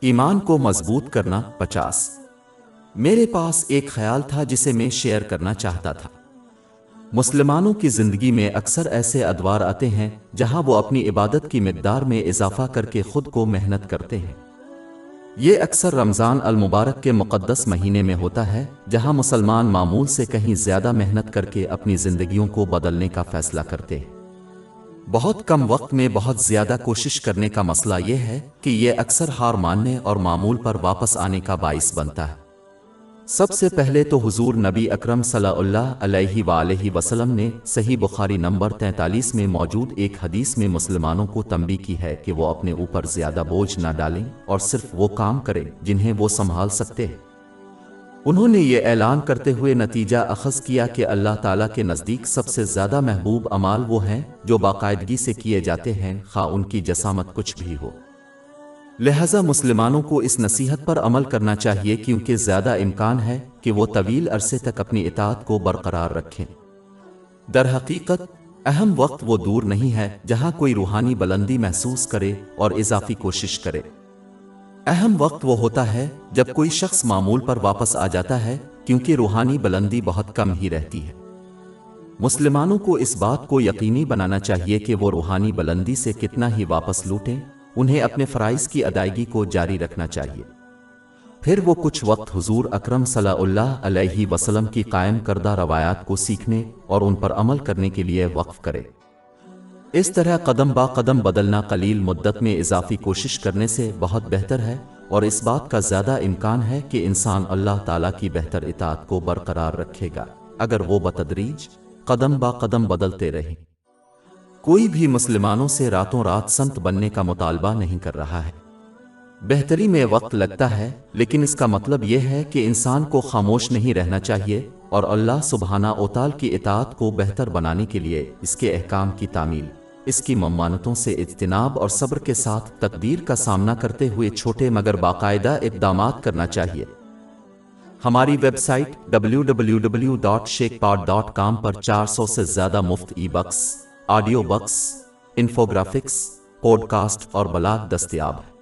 ایمان کو مضبوط کرنا 50۔ میرے پاس ایک خیال تھا جسے میں شیئر کرنا چاہتا تھا۔ مسلمانوں کی زندگی میں اکثر ایسے ادوار آتے ہیں جہاں وہ اپنی عبادت کی مقدار میں اضافہ کر کے خود کو محنت کرتے ہیں۔ یہ اکثر رمضان المبارک کے مقدس مہینے میں ہوتا ہے، جہاں مسلمان معمول سے کہیں زیادہ محنت کر کے اپنی زندگیوں کو بدلنے کا فیصلہ کرتے ہیں۔ بہت کم وقت میں بہت زیادہ کوشش کرنے کا مسئلہ یہ ہے کہ یہ اکثر ہار ماننے اور معمول پر واپس آنے کا باعث بنتا ہے۔ سب سے پہلے تو حضور نبی اکرم صلی اللہ علیہ وآلہ وسلم نے صحیح بخاری نمبر 43 میں موجود ایک حدیث میں مسلمانوں کو تنبیہ کی ہے کہ وہ اپنے اوپر زیادہ بوجھ نہ ڈالیں اور صرف وہ کام کریں جنہیں وہ سنبھال سکتے ہیں۔ انہوں نے یہ اعلان کرتے ہوئے نتیجہ اخذ کیا کہ اللہ تعالیٰ کے نزدیک سب سے زیادہ محبوب اعمال وہ ہیں جو باقاعدگی سے کیے جاتے ہیں، خواہ ان کی جسامت کچھ بھی ہو۔ لہذا مسلمانوں کو اس نصیحت پر عمل کرنا چاہیے کیونکہ زیادہ امکان ہے کہ وہ طویل عرصے تک اپنی اطاعت کو برقرار رکھیں۔ در حقیقت اہم وقت وہ دور نہیں ہے جہاں کوئی روحانی بلندی محسوس کرے اور اضافی کوشش کرے۔ اہم وقت وہ ہوتا ہے جب کوئی شخص معمول پر واپس آ جاتا ہے، کیونکہ روحانی بلندی بہت کم ہی رہتی ہے۔ مسلمانوں کو اس بات کو یقینی بنانا چاہیے کہ وہ روحانی بلندی سے کتنا ہی واپس لوٹیں، انہیں اپنے فرائض کی ادائیگی کو جاری رکھنا چاہیے۔ پھر وہ کچھ وقت حضور اکرم صلی اللہ علیہ وسلم کی قائم کردہ روایات کو سیکھنے اور ان پر عمل کرنے کے لیے وقف کرے۔ اس طرح قدم با قدم بدلنا قلیل مدت میں اضافی کوشش کرنے سے بہت بہتر ہے، اور اس بات کا زیادہ امکان ہے کہ انسان اللہ تعالیٰ کی بہتر اطاعت کو برقرار رکھے گا اگر وہ بتدریج قدم با قدم بدلتے رہیں۔ کوئی بھی مسلمانوں سے راتوں رات سنت بننے کا مطالبہ نہیں کر رہا ہے۔ بہتری میں وقت لگتا ہے، لیکن اس کا مطلب یہ ہے کہ انسان کو خاموش نہیں رہنا چاہیے اور اللہ سبحانہ و تعالیٰ کی اطاعت کو بہتر بنانے کے لیے اس کے احکام کی تعمیل، اس کی ممانعتوں سے اجتناب اور صبر کے ساتھ تقدیر کا سامنا کرتے ہوئے چھوٹے مگر باقاعدہ اقدامات کرنا چاہیے۔ ہماری ویب سائٹ www.sheikhpod.com پر 400 سے زیادہ مفت e books, audio books, infographics, podcast اور بلاگ دستیاب ہے۔